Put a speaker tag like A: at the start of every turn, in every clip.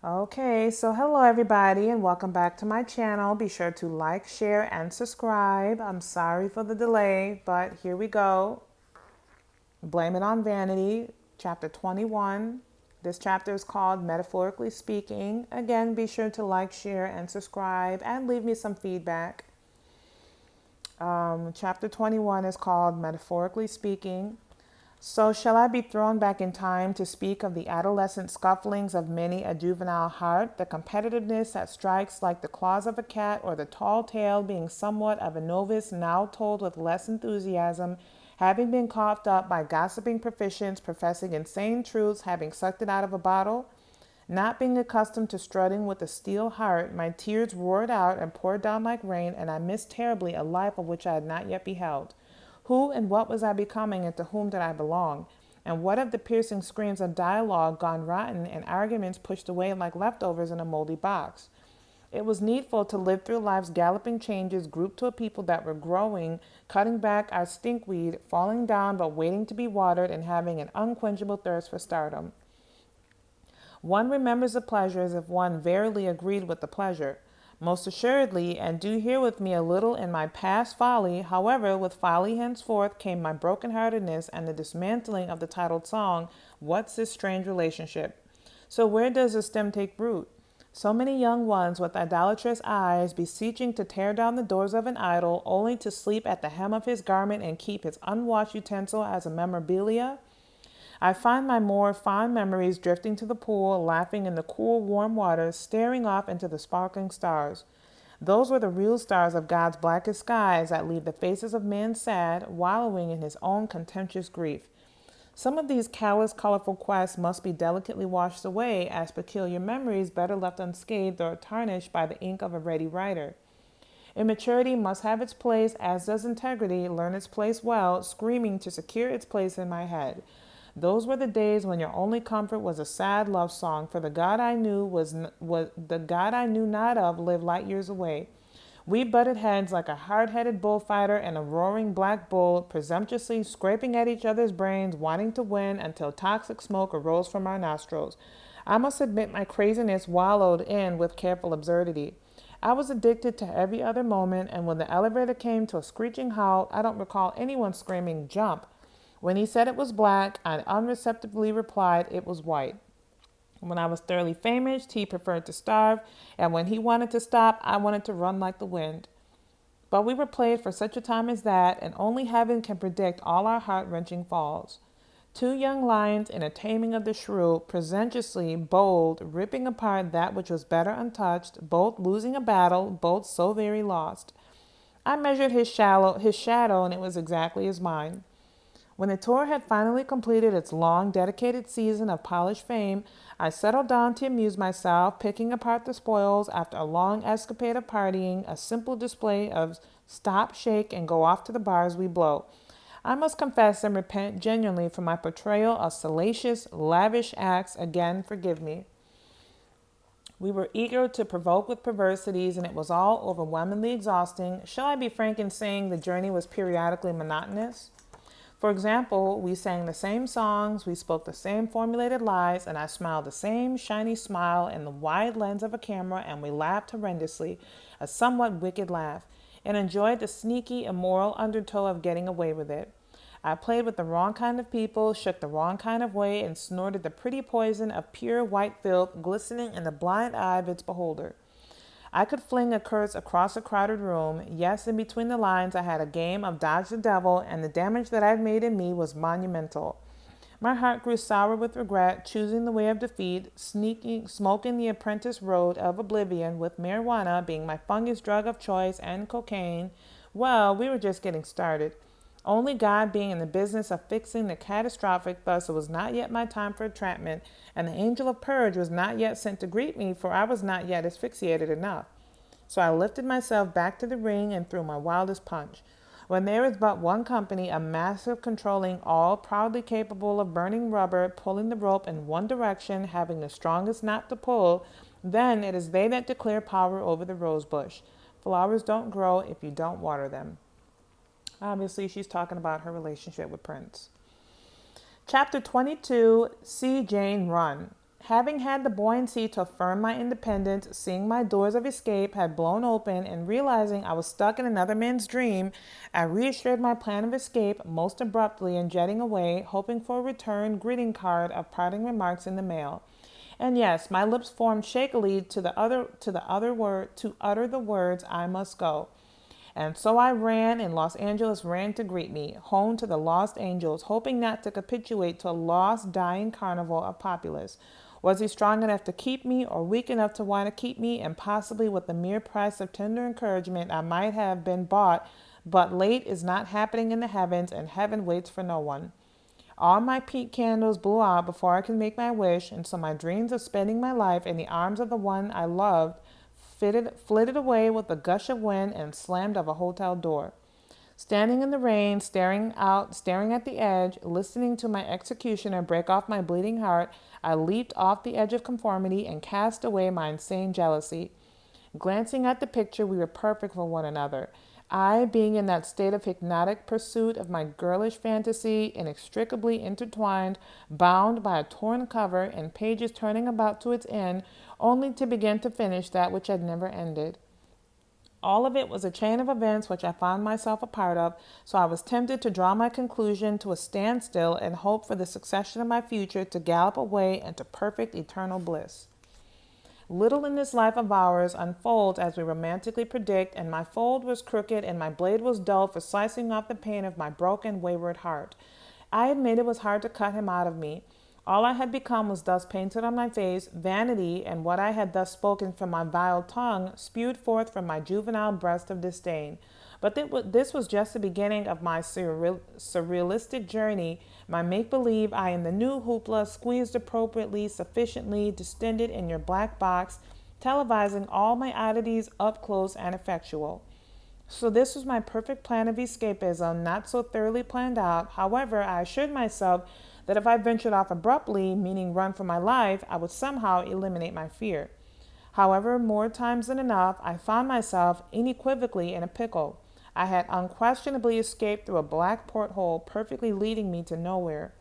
A: Okay, so hello everybody and welcome back to my channel. Be sure to like, share, and subscribe. I'm sorry for the delay, but here we go. Blame It on Vanity, chapter 21. This chapter is called Metaphorically Speaking. Again, be sure to like, share, and subscribe and leave me some feedback. Chapter 21 is called Metaphorically Speaking. So shall I be thrown back in time to speak of the adolescent scufflings of many a juvenile heart, the competitiveness that strikes like the claws of a cat, or the tall tale being somewhat of a novice now told with less enthusiasm, having been coughed up by gossiping proficients professing insane truths, having sucked it out of a bottle? Not being accustomed to strutting with a steel heart, my tears roared out and poured down like rain, and I missed terribly a life of which I had not yet beheld. Who and what was I becoming, and to whom did I belong? And what of the piercing screams of dialogue gone rotten and arguments pushed away like leftovers in a moldy box? It was needful to live through life's galloping changes, grouped to a people that were growing, cutting back our stinkweed, falling down but waiting to be watered, and having an unquenchable thirst for stardom. One remembers the pleasure as if one verily agreed with the pleasure. Most assuredly, and do hear with me a little in my past folly. However, with folly henceforth came my brokenheartedness and the dismantling of the titled song, What's This Strange Relationship? So where does the stem take root? So many young ones with idolatrous eyes beseeching to tear down the doors of an idol, only to sleep at the hem of his garment and keep his unwashed utensil as a memorabilia? I find my more fond memories drifting to the pool, laughing in the cool, warm water, staring off into the sparkling stars. Those were the real stars of God's blackest skies that leave the faces of man sad, wallowing in his own contemptuous grief. Some of these callous, colorful quests must be delicately washed away as peculiar memories better left unscathed or tarnished by the ink of a ready writer. Immaturity must have its place, as does integrity learn its place well, screaming to secure its place in my head. Those were the days when your only comfort was a sad love song, for the God I knew was the God I knew not of lived light years away. We butted heads like a hard-headed bullfighter and a roaring black bull, presumptuously scraping at each other's brains, wanting to win until toxic smoke arose from our nostrils. I must admit my craziness wallowed in with careful absurdity. I was addicted to every other moment, and when the elevator came to a screeching halt, I don't recall anyone screaming, "Jump!" When he said it was black, I unreceptively replied it was white. When I was thoroughly famished, he preferred to starve, and when he wanted to stop, I wanted to run like the wind. But we were played for such a time as that, and only heaven can predict all our heart-wrenching falls. Two young lions in a taming of the shrew, presumptuously bold, ripping apart that which was better untouched, both losing a battle, both so very lost. I measured his shadow, and it was exactly as mine. When the tour had finally completed its long, dedicated season of polished fame, I settled down to amuse myself, picking apart the spoils after a long escapade of partying, a simple display of stop, shake, and go off to the bars we blow. I must confess and repent genuinely for my portrayal of salacious, lavish acts. Again, forgive me. We were eager to provoke with perversities, and it was all overwhelmingly exhausting. Shall I be frank in saying the journey was periodically monotonous? For example, we sang the same songs, we spoke the same formulated lies, and I smiled the same shiny smile in the wide lens of a camera, and we laughed horrendously, a somewhat wicked laugh, and enjoyed the sneaky, immoral undertow of getting away with it. I played with the wrong kind of people, shook the wrong kind of way, and snorted the pretty poison of pure white filth, glistening in the blind eye of its beholder. I could fling a curse across a crowded room. Yes, in between the lines I had a game of dodge the devil, and the damage that I'd made in me was monumental. My heart grew sour with regret, choosing the way of defeat, smoking the apprentice road of oblivion, with marijuana being my fungus drug of choice and cocaine. Well, we were just getting started. Only God being in the business of fixing the catastrophic, thus it was not yet my time for entrapment, and the angel of purge was not yet sent to greet me, for I was not yet asphyxiated enough. So I lifted myself back to the ring and threw my wildest punch. When there is but one company, a massive controlling all, proudly capable of burning rubber, pulling the rope in one direction, having the strongest knot to pull, then it is they that declare power over the rose bush. Flowers don't grow if you don't water them. Obviously, she's talking about her relationship with Prince. Chapter 22, See Jane Run. Having had the buoyancy to affirm my independence, seeing my doors of escape had blown open, and realizing I was stuck in another man's dream, I reassured my plan of escape most abruptly and jetting away, hoping for a return greeting card of parting remarks in the mail. And yes, my lips formed shakily to utter the words "I must go." And so I ran, and Los Angeles ran to greet me, home to the Lost Angels, hoping not to capitulate to a lost, dying carnival of populace. Was he strong enough to keep me, or weak enough to want to keep me, and possibly with the mere price of tender encouragement I might have been bought, but late is not happening in the heavens, and heaven waits for no one. All my pink candles blew out before I could make my wish, and so my dreams of spending my life in the arms of the one I loved flitted away with a gush of wind and slammed of a hotel door. Standing in the rain, staring at the edge, listening to my executioner break off my bleeding heart, I leaped off the edge of conformity and cast away my insane jealousy. Glancing at the picture, we were perfect for one another. I, being in that state of hypnotic pursuit of my girlish fantasy, inextricably intertwined, bound by a torn cover and pages turning about to its end, only to begin to finish that which had never ended. All of it was a chain of events which I found myself a part of, so I was tempted to draw my conclusion to a standstill and hope for the succession of my future to gallop away into perfect eternal bliss. Little in this life of ours unfolds as we romantically predict, and my fold was crooked and my blade was dull for slicing off the pain of my broken, wayward heart. I admit it was hard to cut him out of me. All I had become was thus painted on my face, vanity, and what I had thus spoken from my vile tongue spewed forth from my juvenile breast of disdain. But this was just the beginning of my surrealistic journey, my make-believe I am the new hoopla, squeezed appropriately, sufficiently, distended in your black box, televising all my oddities up close and effectual. So this was my perfect plan of escapism, not so thoroughly planned out. However, I assured myself that if I ventured off abruptly, meaning run for my life, I would somehow eliminate my fear. However, more times than enough, I found myself unequivocally in a pickle. I had unquestionably escaped through a black porthole, perfectly leading me to nowhere.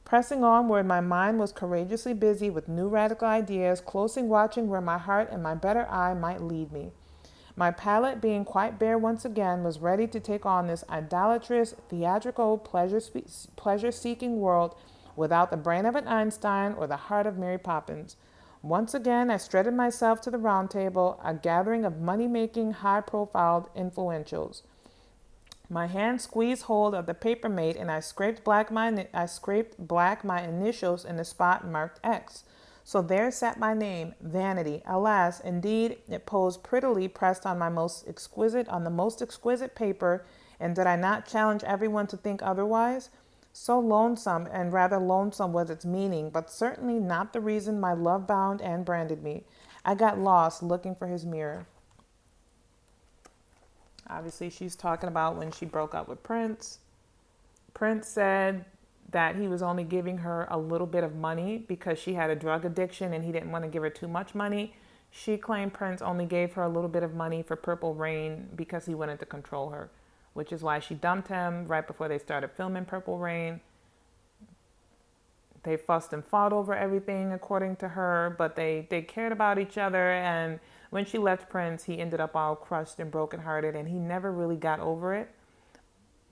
A: Pressing onward, my mind was courageously busy with new radical ideas, closely watching where my heart and my better eye might lead me. My palate, being quite bare once again, was ready to take on this idolatrous, theatrical, pleasure-seeking world without the brain of an Einstein or the heart of Mary Poppins. Once again, I strutted myself to the round table, a gathering of money-making, high-profiled influentials. My hand squeezed hold of the paper-mate, and I scraped black my initials in the spot marked X. So there sat my name, Vanity. Alas, indeed, it posed prettily pressed on the most exquisite paper, and did I not challenge everyone to think otherwise? So lonesome, and rather lonesome was its meaning, but certainly not the reason my love bound and branded me. I got lost looking for his mirror. Obviously, she's talking about when she broke up with Prince. Prince said that he was only giving her a little bit of money because she had a drug addiction and he didn't want to give her too much money. She claimed Prince only gave her a little bit of money for Purple Rain because he wanted to control her, which is why she dumped him right before they started filming Purple Rain. They fussed and fought over everything, according to her, but they cared about each other. And when she left Prince, he ended up all crushed and brokenhearted, and he never really got over it.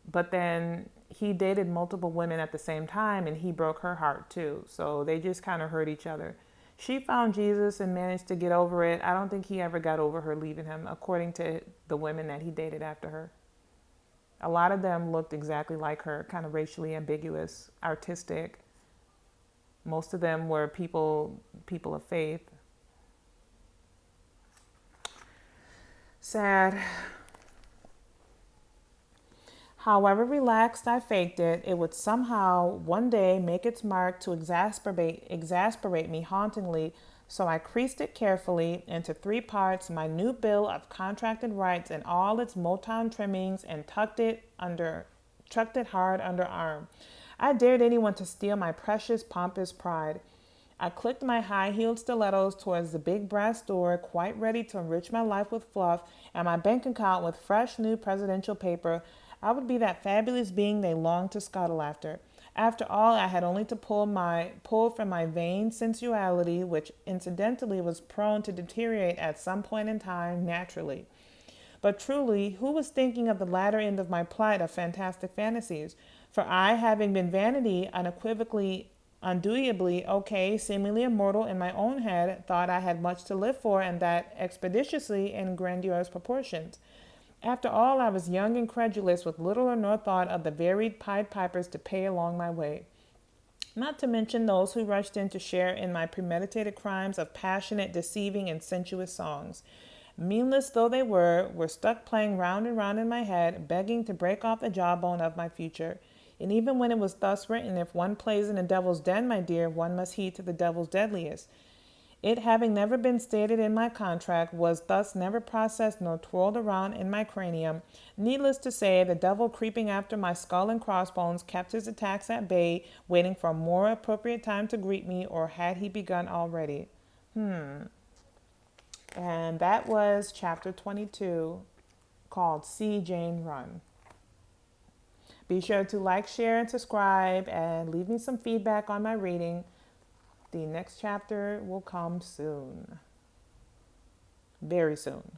A: But then he dated multiple women at the same time, and he broke her heart too. So they just kind of hurt each other. She found Jesus and managed to get over it. I don't think he ever got over her leaving him, according to the women that he dated after her. A lot of them looked exactly like her, kind of racially ambiguous, artistic. Most of them were people of faith. Sad. However relaxed I faked it, it would somehow one day make its mark to exasperate me hauntingly, so I creased it carefully into 3 parts, my new bill of contracted rights and all its Motown trimmings, and tucked it hard under arm. I dared anyone to steal my precious, pompous pride. I clicked my high-heeled stilettos towards the big brass door, quite ready to enrich my life with fluff and my bank account with fresh new presidential paper. I would be that fabulous being they longed to scuttle after. After all, I had only to pull from my vain sensuality, which incidentally was prone to deteriorate at some point in time naturally. But truly, who was thinking of the latter end of my plight of fantastic fantasies? For I, having been vanity, unequivocally, undubitably okay, seemingly immortal in my own head, thought I had much to live for, and that expeditiously in grandiose proportions. After all, I was young and credulous, with little or no thought of the varied Pied Pipers to pay along my way. Not to mention those who rushed in to share in my premeditated crimes of passionate, deceiving, and sensuous songs. Meaningless though they were stuck playing round and round in my head, begging to break off the jawbone of my future. And even when it was thus written, if one plays in the devil's den, my dear, one must heed to the devil's deadliest. It having never been stated in my contract, was thus never processed nor twirled around in my cranium. Needless to say, the devil creeping after my skull and crossbones kept his attacks at bay, waiting for a more appropriate time to greet me, or had he begun already? And that was chapter 22, called See Jane Run. Be sure to like, share, and subscribe, and leave me some feedback on my reading. The next chapter will come soon. Very soon.